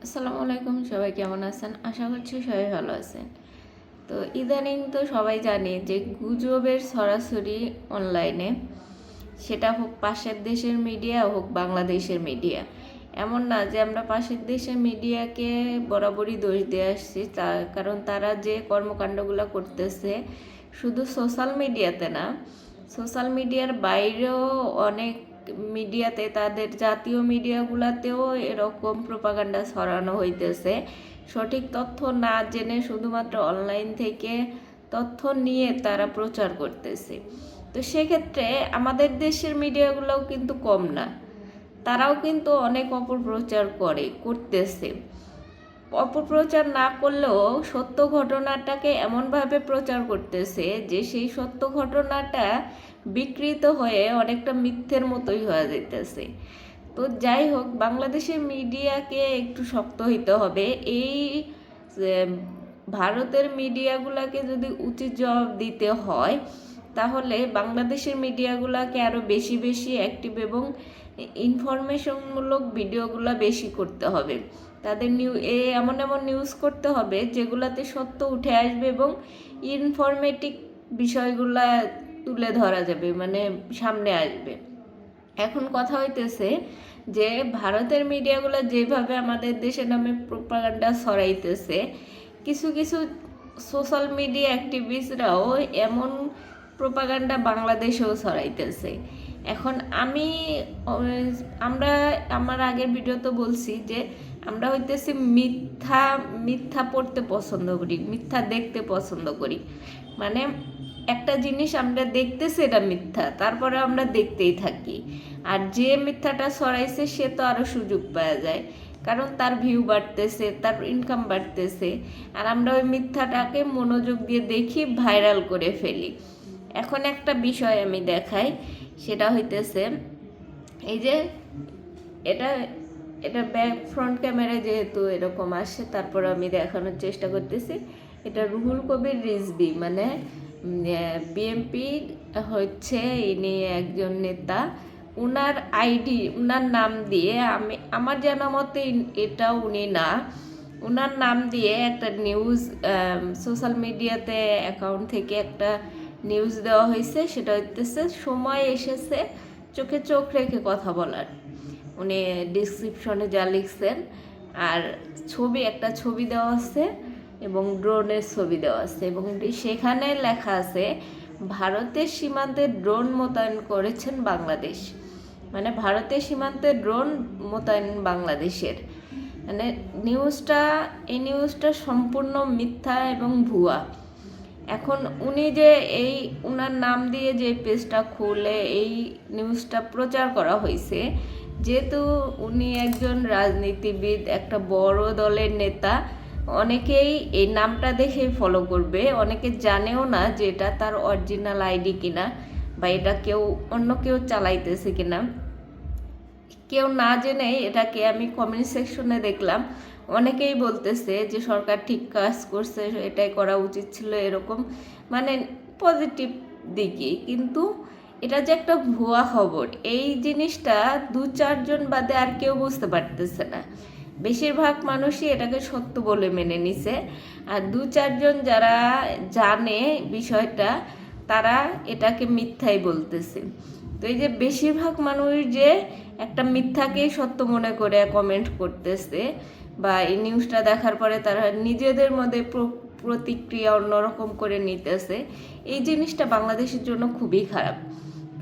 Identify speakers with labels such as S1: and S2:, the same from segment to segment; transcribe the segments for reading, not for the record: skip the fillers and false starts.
S1: আসসালামু আলাইকুম, সবাই কেমন আছেন? আশা করছি সবাই ভালো আছেন। তো ইদানিং তো সবাই জানে যে গুজবের ছড়াছড়ি অনলাইনে, সেটা হোক পাশের দেশের মিডিয়া হোক বাংলাদেশের মিডিয়া। এমন না যে আমরা পাশের দেশের মিডিয়াকে বরাবরই দোষ দিয়ে আসছি, কারণ তারা যে কর্মকাণ্ডগুলো করতেছে শুধু সোশ্যাল মিডিয়াতে না, সোশ্যাল মিডিয়ার বাইরেও অনেক মিডিয়াতে, তাদের জাতীয় মিডিয়াগুলোতেও এরকম প্রোপাগান্ডা ছড়ানো হইতেছে। সঠিক তথ্য না জেনে শুধুমাত্র অনলাইন থেকে তথ্য নিয়ে তারা প্রচার করতেছে। তো সেক্ষেত্রে আমাদের দেশের মিডিয়াগুলোও কিন্তু কম না, তারাও কিন্তু অনেক অপপ্রচার করতেছে। অপপ্রচার না করলেও সত্য ঘটনাটাকে এমনভাবে প্রচার করতেছে যে সেই সত্য ঘটনাটা বিকৃত হয়ে অনেকটা মিথ্যের মতোই হয়ে যেতেছে। তো যাই হোক, বাংলাদেশের মিডিয়াকে একটু শক্ত হইতে হবে। এই ভারতের মিডিয়াগুলোকে যদি উচিত জবাব দিতে হয়, তাহলে বাংলাদেশের মিডিয়াগুলোকে আরও বেশি বেশি অ্যাক্টিভ এবং ইনফরমেশনমূলক ভিডিওগুলো বেশি করতে হবে। তাদের এমন এমন নিউজ করতে হবে যেগুলাতে সত্য উঠে আসবে এবং ইনফরমেটিভ বিষয়গুলা তুলে ধরা যাবে, মানে সামনে আসবে। এখন কথা হইতেছে যে ভারতের মিডিয়াগুলো যেভাবে আমাদের দেশের নামে প্রোপাগান্ডা ছড়াইতেছে, কিছু কিছু সোশ্যাল মিডিয়া অ্যাক্টিভিস্টরাও এমন প্রোপাগান্ডা বাংলাদেশেও ছড়াইতেছে। এখন আমরা আমার আগের ভিডিওতে বলছি যে আমরা হইতেছি মিথ্যা মিথ্যা পড়তে পছন্দ করি, মিথ্যা দেখতে পছন্দ করি। মানে একটা জিনিস আমরা দেখতেছি এটা মিথ্যা, তারপরে আমরা দেখতেই থাকি। আর যে মিথ্যাটা ছড়াইছে সে তো আরও সুযোগ পাওয়া যায়, কারণ তার ভিউ বাড়তেছে, তার ইনকাম বাড়তেছে, আর আমরা ওই মিথ্যাটাকে মনোযোগ দিয়ে দেখি, ভাইরাল করে ফেলি। এখন একটা বিষয় আমি দেখাই, সেটা হইতেছে এই যে এটা এটা ব্যাক ফ্রন্ট ক্যামেরা যেহেতু এরকম আসে, তারপর আমি দেখানোর চেষ্টা করতেছি। এটা রুহুল কবির রিজভী, মানে বিএনপি হচ্ছে, ইনি একজন নেতা। উনার আইডি, উনার নাম দিয়ে, আমার জানা মতে এটা উনি না, উনার নাম দিয়ে একটা নিউজ সোশ্যাল মিডিয়াতে অ্যাকাউন্ট থেকে একটা নিউজ দেওয়া হয়েছে। সেটা হইতেছে সময় এসেছে চোখে চোখ রেখে কথা বলার। উনি ডিসক্রিপশনে যা লিখছেন, আর একটা ছবি দেওয়া আছে এবং ড্রোনের ছবি দেওয়া আছে, এবং সেখানে লেখা আছে ভারতের সীমান্তে ড্রোন মোতায়েন করেছেন বাংলাদেশ। মানে ভারতের সীমান্তে ড্রোন মোতায়েন বাংলাদেশের, মানে এই নিউজটা সম্পূর্ণ মিথ্যা এবং ভুয়া। এখন উনি যে উনার নাম দিয়ে যে পেজটা খুলে এই নিউজটা প্রচার করা হয়েছে, যেহেতু উনি একজন রাজনীতিবিদ, একটা বড় দলের নেতা, অনেকেই এই নামটা দেখে ফলো করবে, অনেকে জানেও না যে এটা তার অরিজিনাল আইডি কিনা, বা এটা অন্য কেউ চালাইতেছে কিনা। কেউ না জেনে এটাকে, আমি কমেন্ট সেকশনে দেখলাম অনেকেই বলতেছে যে সরকার ঠিক কাজ করছে, এটাই করা উচিত ছিল, এরকম মানে পজিটিভ দিকে। কিন্তু এটা যে একটা ভুয়া খবর, এই জিনিসটা 2-4 জন বাদে আর কেউ বুঝতে পারতেছে না। বেশিরভাগ মানুষই এটাকে সত্য বলে মেনে নিছে, আর 2-4 জন যারা জানে বিষয়টা, তারা এটাকে মিথ্যাই বলতেছে। তো এই যে বেশিরভাগ মানুষ যে একটা মিথ্যাকেই সত্য মনে করে কমেন্ট করতেছে, বা এই নিউজটা দেখার পরে তারা নিজেদের মধ্যে প্রতিক্রিয়া অন্যরকম করে নিতেছে, এই জিনিসটা বাংলাদেশের জন্য খুবই খারাপ।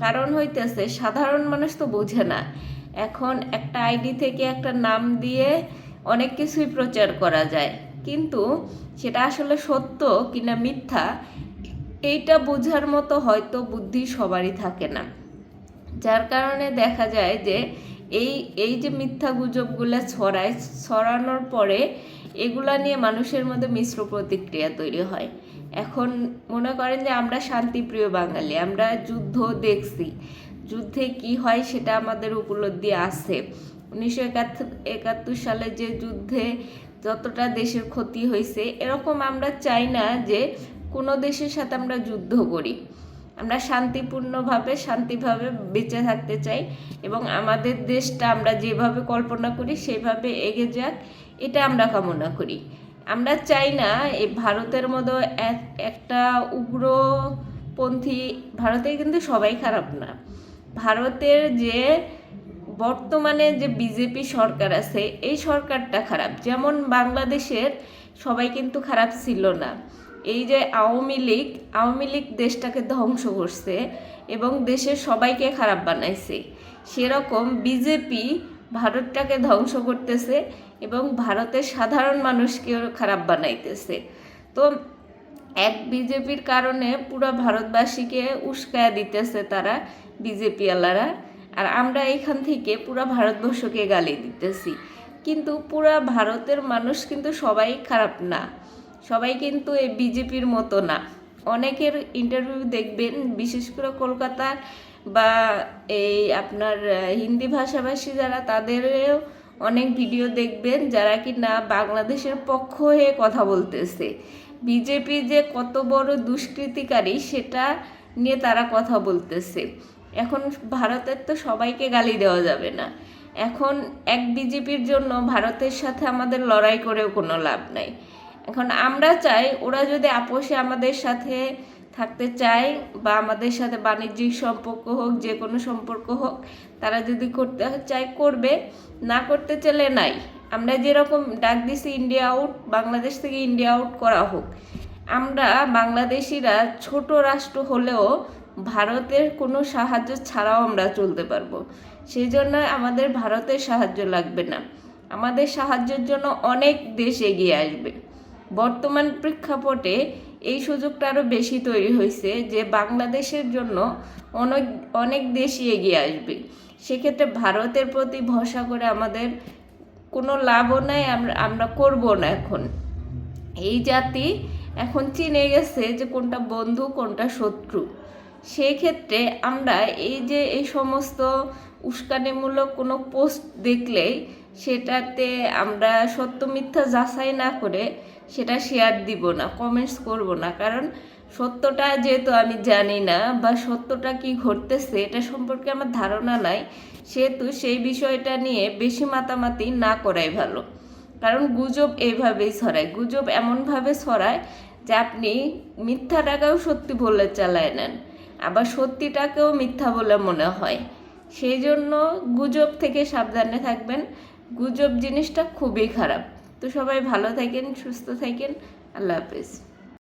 S1: কারণ হইতেছে সাধারণ মানুষ তো বোঝে না, এখন একটা আইডি থেকে একটা নাম দিয়ে অনেক কিছুই প্রচার করা যায়, কিন্তু সেটা আসলে সত্য কিনা মিথ্যা এইটা বোঝার মতো হয়তো বুদ্ধি সবারই থাকে না। যার কারণে দেখা যায় যে এই যে মিথ্যা গুজবগুলো ছড়ানোর পরে এগুলা নিয়ে মানুষের মধ্যে মিশ্র প্রতিক্রিয়া তৈরি হয়। এখন মনে করেন যে আমরা শান্তিপ্রিয় বাঙালি, আমরা যুদ্ধ দেখছি, যুদ্ধে কি হয় সেটা আমাদের উপলব্ধি আছে। 1971 সালে যে যুদ্ধে যতটা দেশের ক্ষতি হয়েছে, এরকম আমরা চাই না যে কোনো দেশের সাথে আমরা যুদ্ধ করি। আমরা শান্তিভাবে বেঁচে থাকতে চাই এবং আমাদের দেশটা আমরা যেভাবে কল্পনা করি সেভাবে এগিয়ে যাক, এটা আমরা কামনা করি। আমরা চাই না এই ভারতের মতো একটা উগ্রপন্থী, ভারতে কিন্তু সবাই খারাপ না, ভারতের যে বর্তমানে যে বিজেপি সরকার আছে এই সরকারটা খারাপ। যেমন বাংলাদেশের সবাই কিন্তু খারাপ ছিল না, এই যে আওয়ামী লীগ দেশটাকে ধ্বংস করছে এবং দেশের সবাইকে খারাপ বানাইছে, সেরকম বিজেপি ভারতটাকে ধ্বংস করতেছে এবং ভারতের সাধারণ মানুষকেও খারাপ বানাইতেছে। তো এক বিজেপির কারণে পুরো ভারতবাসীকে উস্কায়া দিতেছে তারা, বিজেপি ওয়ালারা, আর আমরা এখান থেকে পুরো ভারতবর্ষকে গালি দিতেছি। কিন্তু পুরো ভারতের মানুষ কিন্তু সবাই খারাপ না, সবাই কিন্তু এই বিজেপির মতো না। অনেকের ইন্টারভিউ দেখবেন, বিশেষ করে কলকাতা বা এই আপনার হিন্দি ভাষাভাষী যারা, তাদেরও অনেক ভিডিও দেখবেন যারা কি না বাংলাদেশের পক্ষ হয়ে কথা বলতেছে। বিজেপি যে কত বড় দুষ্কৃতিকারী সেটা নিয়ে তারা কথা বলতেছে। এখন ভারতের তো সবাইকে গালি দেওয়া যাবে না, এখন এক বিজেপির জন্য ভারতের সাথে আমাদের লড়াই করেও কোনো লাভ নাই। এখন আমরা চাই ওরা যদি আপোষে আমাদের সাথে থাকতে চায় বা আমাদের সাথে বাণিজ্যিক সম্পর্ক হোক, যে কোনো সম্পর্ক হোক, তারা যদি করতে চায় করবে, না করতে চাইলে নাই। আমরা যেরকম ডাক দিছি ইন্ডিয়া আউট, বাংলাদেশ থেকে ইন্ডিয়া আউট করা হোক। আমরা বাংলাদেশিরা ছোট রাষ্ট্র হলেও ভারতের কোনো সাহায্য ছাড়াও আমরা চলতে পারবো, সেই জন্য আমাদের ভারতের সাহায্য লাগবে না, আমাদের সাহায্যের জন্য অনেক দেশ এগিয়ে আসবে। বর্তমান প্রেক্ষাপটে এই সুযোগটা আরও বেশি তৈরি হয়েছে যে বাংলাদেশের জন্য অনেক দেশই এগিয়ে আসবে। সেক্ষেত্রে ভারতের প্রতি ভরসা করে আমাদের কোনো লাভও নাই, আমরা করবো না। এখন এই জাতি এখন চিনে গেছে যে কোনটা বন্ধু কোনটা শত্রু। সেই ক্ষেত্রে আমরা এই সমস্ত উস্কানিমূলক কোনো পোস্ট দেখলেই সেটাতে আমরা সত্য মিথ্যা যাচাই না করে সেটা শেয়ার দিব না, কমেন্টস করব না, কারণ সত্যটা যেহেতু আমি জানি না বা সত্যটা কি ঘটতেছে এটা সম্পর্কে আমার ধারণা নাই, সেহেতু সেই বিষয়টা নিয়ে বেশি মাতামাতি না করাই ভালো। কারণ গুজব এইভাবেই ছড়ায়, গুজব এমনভাবে ছড়ায় যে আপনি মিথ্যাটাকেও সত্যি বলে চালায় নেন, আবার সত্যিটাকেও মিথ্যা বলে মনে হয়। সেই জন্য গুজব থেকে সাবধানে থাকবেন, গুজব জিনিসটা খুবই খারাপ। তো সবাই ভালো থাকেন, সুস্থ থাকেন, আল্লাহ হাফেজ।